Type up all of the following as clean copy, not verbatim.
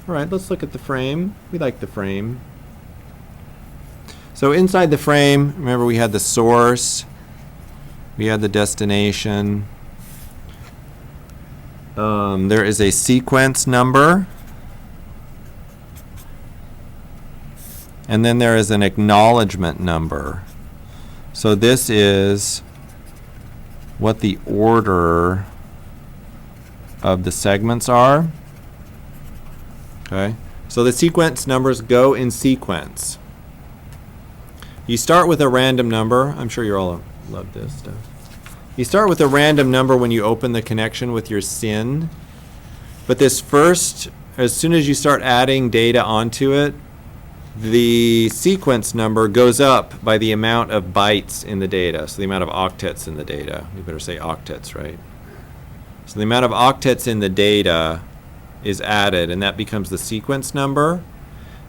All right, let's look at the frame. We like the frame. So inside the frame, remember we had the source, we had the destination. There is a sequence number, and then there is an acknowledgement number. So this is what the order of the segments are. Okay, so the sequence numbers go in sequence. You start with a random number. I'm sure you all love this stuff. You start with a random number when you open the connection with your SYN. But this first, as soon as you start adding data onto it, the sequence number goes up by the amount of bytes in the data. So the amount of octets in the data. We better say octets, right? So the amount of octets in the data is added, and that becomes the sequence number.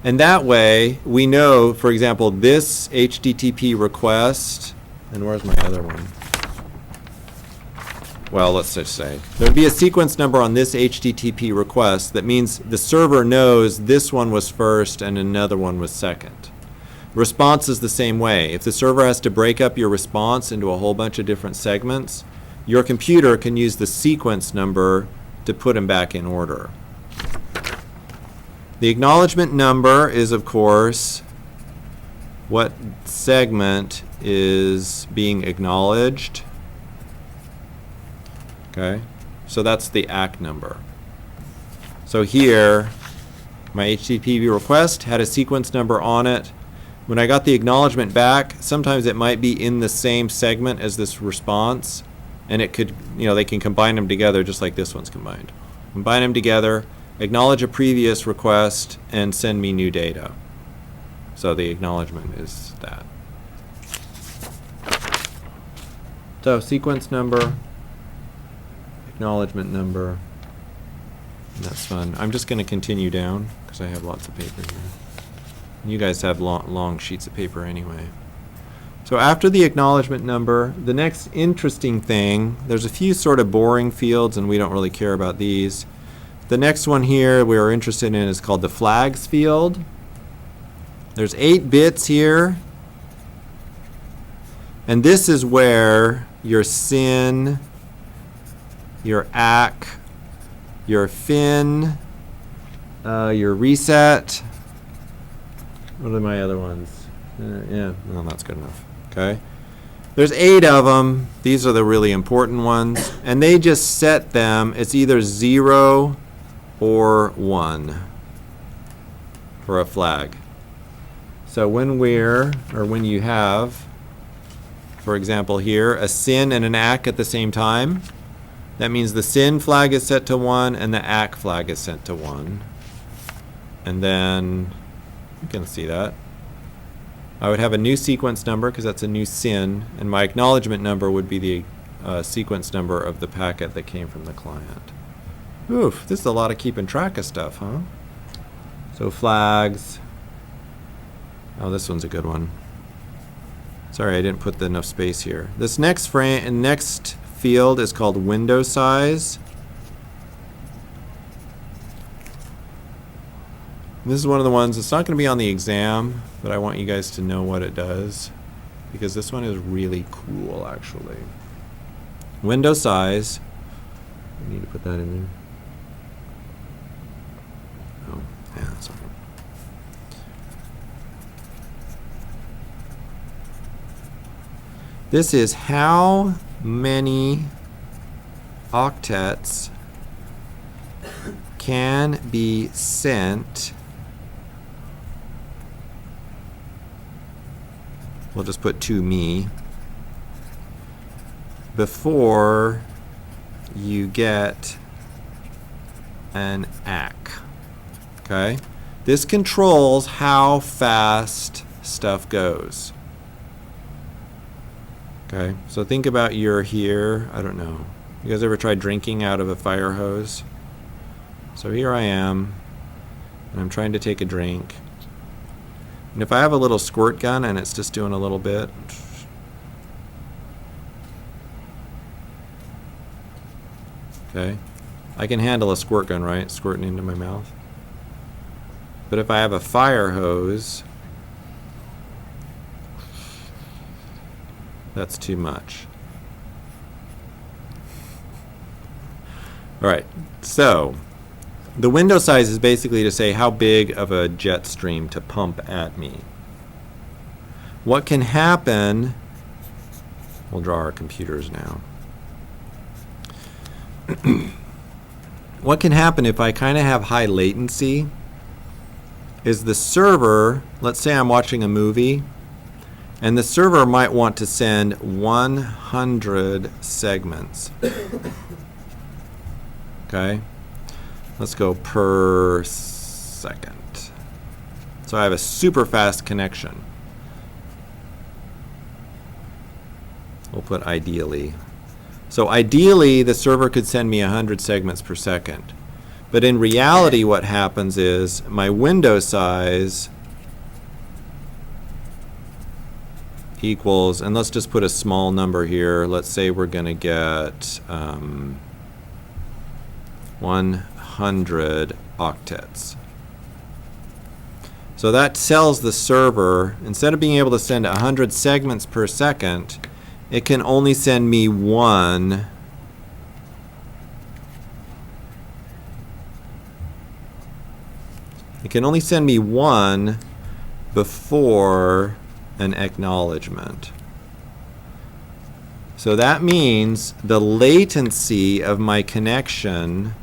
And that way, we know, for example, this HTTP request, and where's my other one? Well, let's just say there would be a sequence number on this HTTP request. That means the server knows this one was first and another one was second. Response is the same way. If the server has to break up your response into a whole bunch of different segments, your computer can use the sequence number to put them back in order. The acknowledgement number is, of course, what segment is being acknowledged. Okay, so that's the ACK number. So here, my HTTP request had a sequence number on it. When I got the acknowledgement back, sometimes it might be in the same segment as this response, and it could, they can combine them together just like this one's combined. Combine them together, acknowledge a previous request, and send me new data. So the acknowledgement is that. So sequence number, acknowledgement number, and that's fun. I'm just going to continue down because I have lots of paper here. You guys have long sheets of paper anyway. So after the acknowledgement number, the next interesting thing, there's a few sort of boring fields and we don't really care about these. The next one here we're interested in is called the flags field. There's 8 bits here. And this is where your SYN, your ACK, your FIN, your reset. What are my other ones? Yeah, no, that's good enough. Okay. There's 8 of them. These are the really important ones. And they just set them. It's either 0 or 1 for a flag. So when you have, for example here, a SYN and an ACK at the same time, that means the SYN flag is set to 1 and the ACK flag is set to 1. And then you can see that. I would have a new sequence number because that's a new SYN, and my acknowledgement number would be the sequence number of the packet that came from the client. Oof, this is a lot of keeping track of stuff, huh? So flags. Oh, this one's a good one. Sorry, I didn't put enough space here. This next field is called window size. This is one of the ones, it's not going to be on the exam, but I want you guys to know what it does, because this one is really cool, actually. Window size. I need to put that in there. Oh, yeah, that's okay. This is how many octets can be sent. We'll just put to me before you get an ACK. Okay? This controls how fast stuff goes. Okay? So think about you're here. I don't know. You guys ever tried drinking out of a fire hose? So here I am, and I'm trying to take a drink. And if I have a little squirt gun and it's just doing a little bit, okay, I can handle a squirt gun, right? Squirting into my mouth. But if I have a fire hose, that's too much. All right, so the window size is basically to say how big of a jet stream to pump at me. What can happen, we'll draw our computers now. What can happen if I kind of have high latency is the server, let's say I'm watching a movie, and the server might want to send 100 segments. Okay, let's go per second. So I have a super fast connection. We'll put ideally. So ideally, the server could send me 100 segments per second. But in reality, what happens is my window size equals, and let's just put a small number here. Let's say we're going to get 100 octets. So that tells the server, instead of being able to send 100 segments per second, it can only send me one. It can only send me one before an acknowledgement. So that means the latency of my connection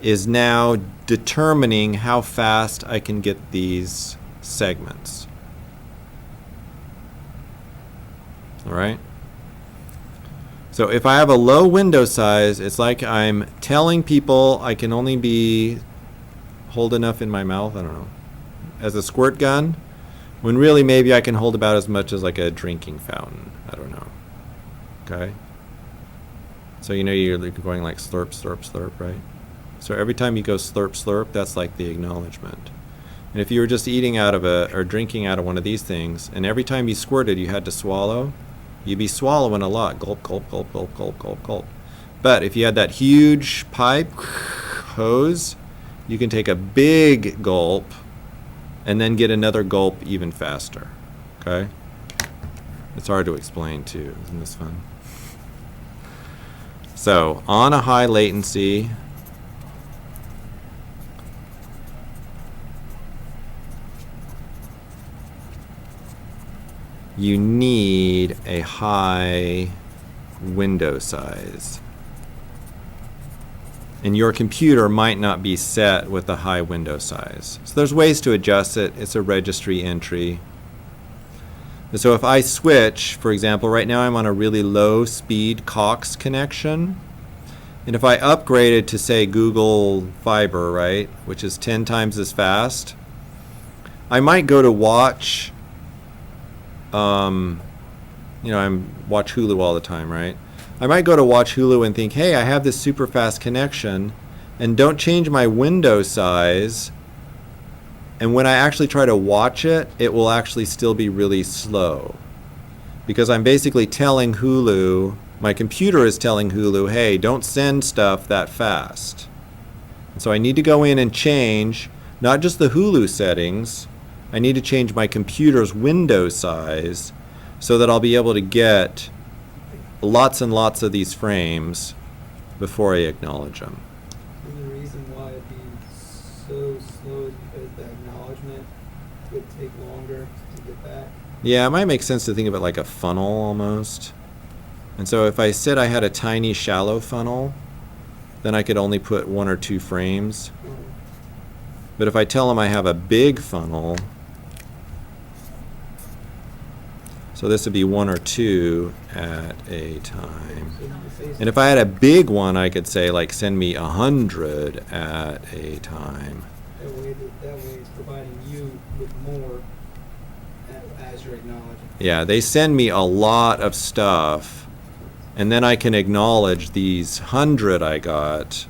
is now determining how fast I can get these segments. All right? So if I have a low window size, it's like I'm telling people I can only hold enough in my mouth, I don't know, as a squirt gun, when really maybe I can hold about as much as like a drinking fountain. I don't know. Okay? So you know you're going like slurp, slurp, slurp, right? So every time you go slurp, slurp, that's like the acknowledgement. And if you were just eating out of or drinking out of one of these things, and every time you squirted you had to swallow, you'd be swallowing a lot. Gulp, gulp, gulp, gulp, gulp, gulp, gulp. But if you had that huge pipe, hose, you can take a big gulp and then get another gulp even faster. Okay? It's hard to explain too. Isn't this fun? So, on a high latency, you need a high window size. And your computer might not be set with a high window size. So there's ways to adjust it. It's a registry entry. And so if I switch, for example, right now I'm on a really low speed Cox connection. And if I upgraded to, say, Google Fiber, right, which is 10 times as fast, I might go to watch, I watch Hulu all the time, right? I might go to watch Hulu and think, hey, I have this super fast connection, and don't change my window size. And when I actually try to watch it, it will actually still be really slow. Because I'm basically telling Hulu, my computer is telling Hulu, hey, don't send stuff that fast. And so I need to go in and change, not just the Hulu settings, I need to change my computer's window size so that I'll be able to get lots and lots of these frames before I acknowledge them. And the reason why it'd be so slow is because the acknowledgement would take longer to get back. Yeah, it might make sense to think of it like a funnel almost. And so if I said I had a tiny shallow funnel, then I could only put 1 or 2 frames. But if I tell them I have a big funnel, so this would be 1 or 2 at a time. And if I had a big one, I could say, like, send me 100 at a time. That way it's providing you with more as you're acknowledging. Yeah, they send me a lot of stuff, and then I can acknowledge these 100 I got.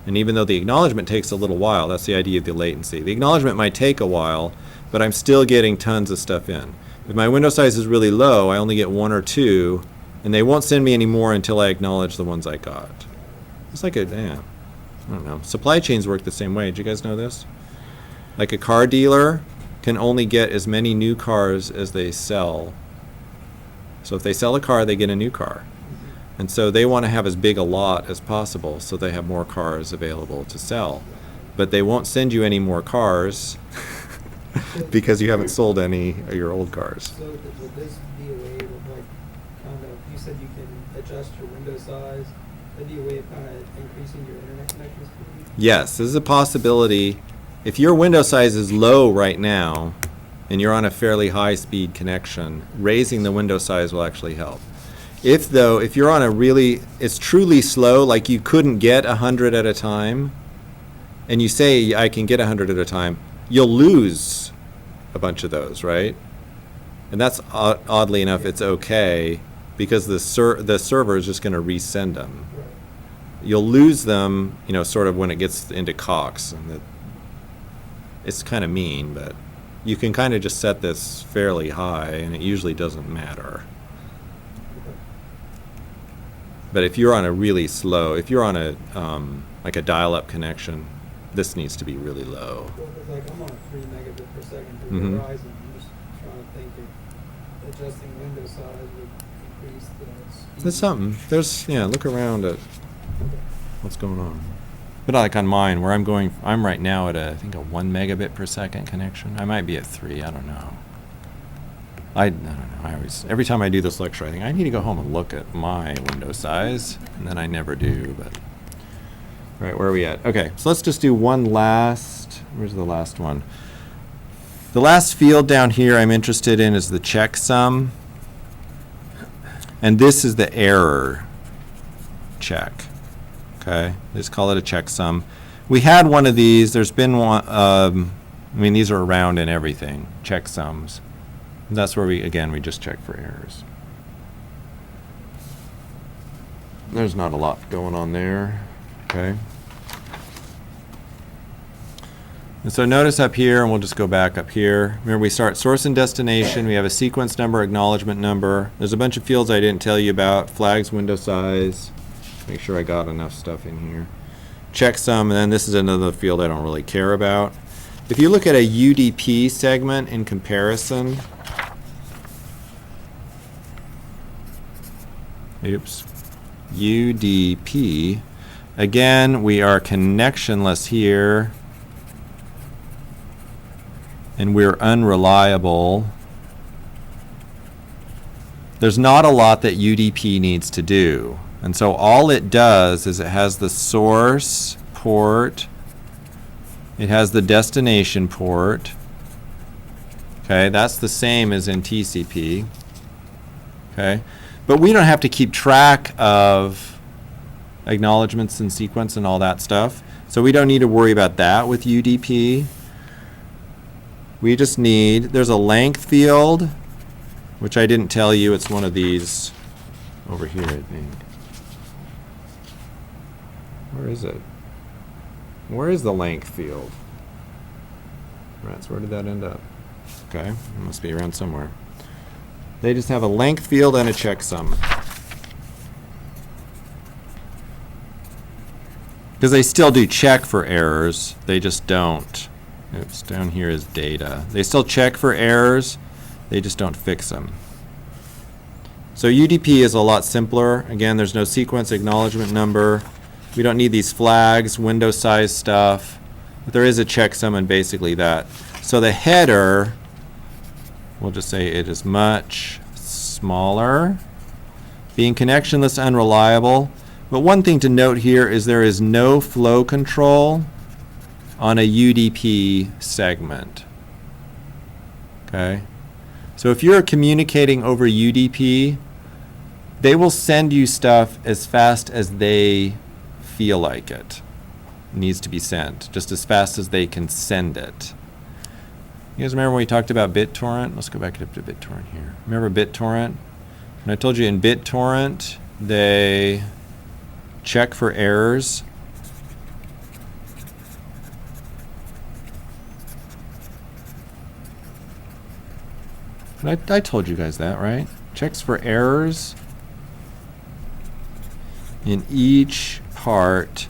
And even though the acknowledgement takes a little while, that's the idea of the latency. The acknowledgement might take a while, but I'm still getting tons of stuff in. If my window size is really low, I only get 1 or 2, and they won't send me any more until I acknowledge the ones I got. It's like a, yeah. I don't know. Supply chains work the same way. Did you guys know this? Like a car dealer can only get as many new cars as they sell. So if they sell a car, they get a new car. And so they want to have as big a lot as possible so they have more cars available to sell. But they won't send you any more cars because you haven't sold any of your old cars. So would this be a way of like kind of, you said you can adjust your window size, that'd be a way of kind of increasing your internet connection speed? Yes, this is a possibility. If your window size is low right now and you're on a fairly high speed connection, raising the window size will actually help. If you're on a really, it's truly slow, like you couldn't get 100 at a time, and you say I can get 100 at a time, you'll lose a bunch of those, right? And that's oddly enough, it's okay because the server is just going to resend them. Right. You'll lose them, sort of when it gets into Cox, and it's kind of mean, but you can kind of just set this fairly high, and it usually doesn't matter. But if you're on a really slow, if you're on a like a dial-up connection, this needs to be really low. Well, because like I'm on a 3 megabit per second through Mhm. Verizon. I'm just trying to think if adjusting window size would increase the speed. There's something. Look around at what's going on. But like on mine, where I'm right now at I think a 1 megabit per second connection. I might be at 3. I don't know. I don't know. Every time I do this lecture, I think I need to go home and look at my window size, and then I never do. But all right, where are we at? Okay, so let's just do one last. Where's the last one? The last field down here I'm interested in is the checksum, and this is the error check. Okay, just call it a checksum. We had one of these. There's been one. These are around in everything. Checksums. That's where we just check for errors. There's not a lot going on there, okay? And so notice up here, and we'll just go back up here. Remember, we start source and destination. We have a sequence number, acknowledgement number. There's a bunch of fields I didn't tell you about. Flags, window size. Make sure I got enough stuff in here. Checksum, and then this is another field I don't really care about. If you look at a UDP segment in comparison, UDP, again, we are connectionless here, and we're unreliable. There's not a lot that UDP needs to do. And so all it does is it has the source port, it has the destination port. Okay, that's the same as in TCP. Okay, but we don't have to keep track of acknowledgements and sequence and all that stuff. So we don't need to worry about that with UDP. We just need, there's a length field, which I didn't tell you, it's one of these over here, I think. Where is it? Where is the length field? Rats, where did that end up? Okay, it must be around somewhere. They just have a length field and a checksum. Because they still do check for errors, they just don't. Oops, down here is data. They still check for errors, they just don't fix them. So UDP is a lot simpler. Again, there's no sequence acknowledgement number. We don't need these flags, window size stuff. But there is a checksum and basically that. So the header, we'll just say it is much smaller. Being connectionless, unreliable. But one thing to note here is there is no flow control on a UDP segment. Okay? So if you're communicating over UDP, they will send you stuff as fast as they feel like it needs to be sent, just as fast as they can send it. You guys remember when we talked about BitTorrent? Let's go back up to BitTorrent here. Remember BitTorrent? And I told you in BitTorrent, they check for errors. I told you guys that, right? Checks for errors in each part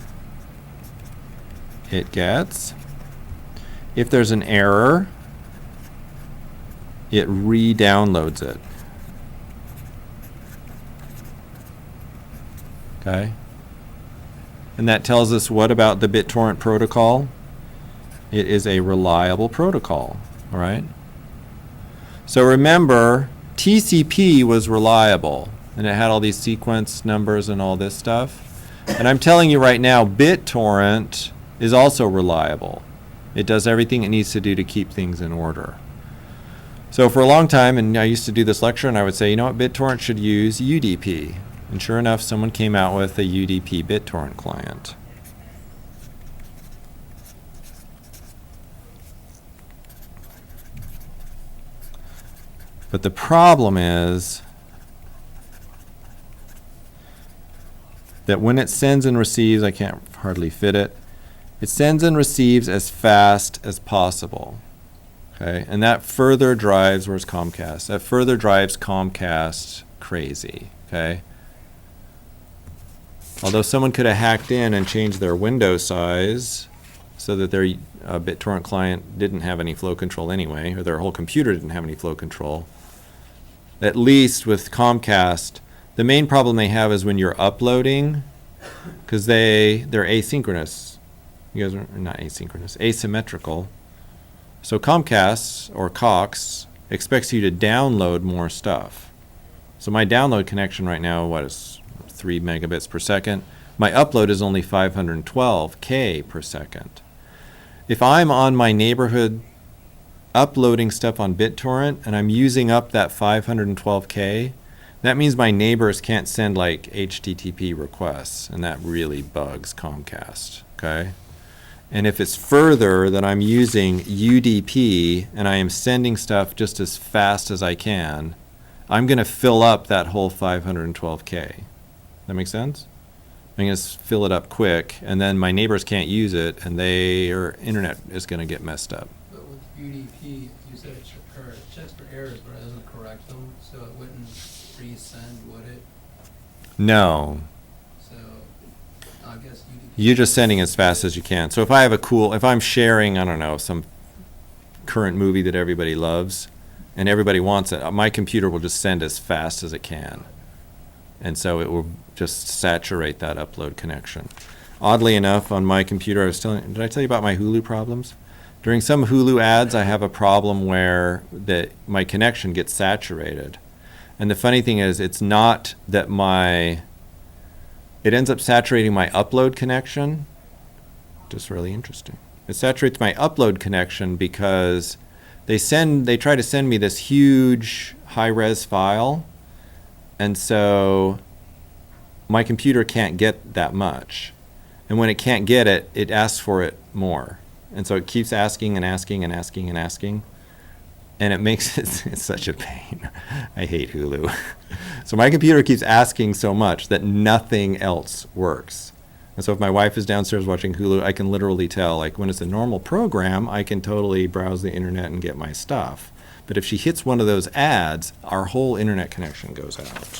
it gets. If there's an error, it re-downloads it. Okay? And that tells us what about the BitTorrent protocol? It is a reliable protocol, all right? So remember, TCP was reliable, and it had all these sequence numbers and all this stuff. And I'm telling you right now, BitTorrent is also reliable. It does everything it needs to do to keep things in order. So for a long time, and I used to do this lecture, and I would say, you know what, BitTorrent should use UDP. And sure enough, someone came out with a UDP BitTorrent client. But the problem is that when it sends and receives, I can't hardly fit it, it sends and receives as fast as possible. Okay, and that further drives, where's Comcast? That further drives Comcast crazy, okay? Although someone could have hacked in and changed their window size so that their BitTorrent client didn't have any flow control anyway, or their whole computer didn't have any flow control. At least with Comcast, the main problem they have is when you're uploading, because they're asynchronous. You guys are not asynchronous, asymmetrical. So Comcast, or Cox, expects you to download more stuff. So my download connection right now, what is 3 megabits per second? My upload is only 512K per second. If I'm on my neighborhood uploading stuff on BitTorrent and I'm using up that 512K, that means my neighbors can't send like HTTP requests, and that really bugs Comcast, okay? And if it's further that I'm using UDP and I am sending stuff just as fast as I can, I'm going to fill up that whole 512K. That make sense? I'm going to fill it up quick, and then my neighbors can't use it, and their internet is going to get messed up. But with UDP, you said it checks for errors, but it doesn't correct them, so it wouldn't resend, would it? No. So I guess UDP. You're just sending as fast as you can. So if I have if I'm sharing, I don't know, some current movie that everybody loves, and everybody wants it, my computer will just send as fast as it can. And so it will just saturate that upload connection. Oddly enough, on my computer, did I tell you about my Hulu problems? During some Hulu ads, I have a problem where my connection gets saturated. And the funny thing is, it's not that it ends up saturating my upload connection. Just really interesting. It saturates my upload connection because they try to send me this huge high-res file, and so my computer can't get that much. And when it can't get it, it asks for it more. And so it keeps asking and asking and asking and asking. And it makes it's such a pain. I hate Hulu. So my computer keeps asking so much that nothing else works. And so if my wife is downstairs watching Hulu, I can literally tell, like when it's a normal program, I can totally browse the internet and get my stuff. But if she hits one of those ads, our whole internet connection goes out.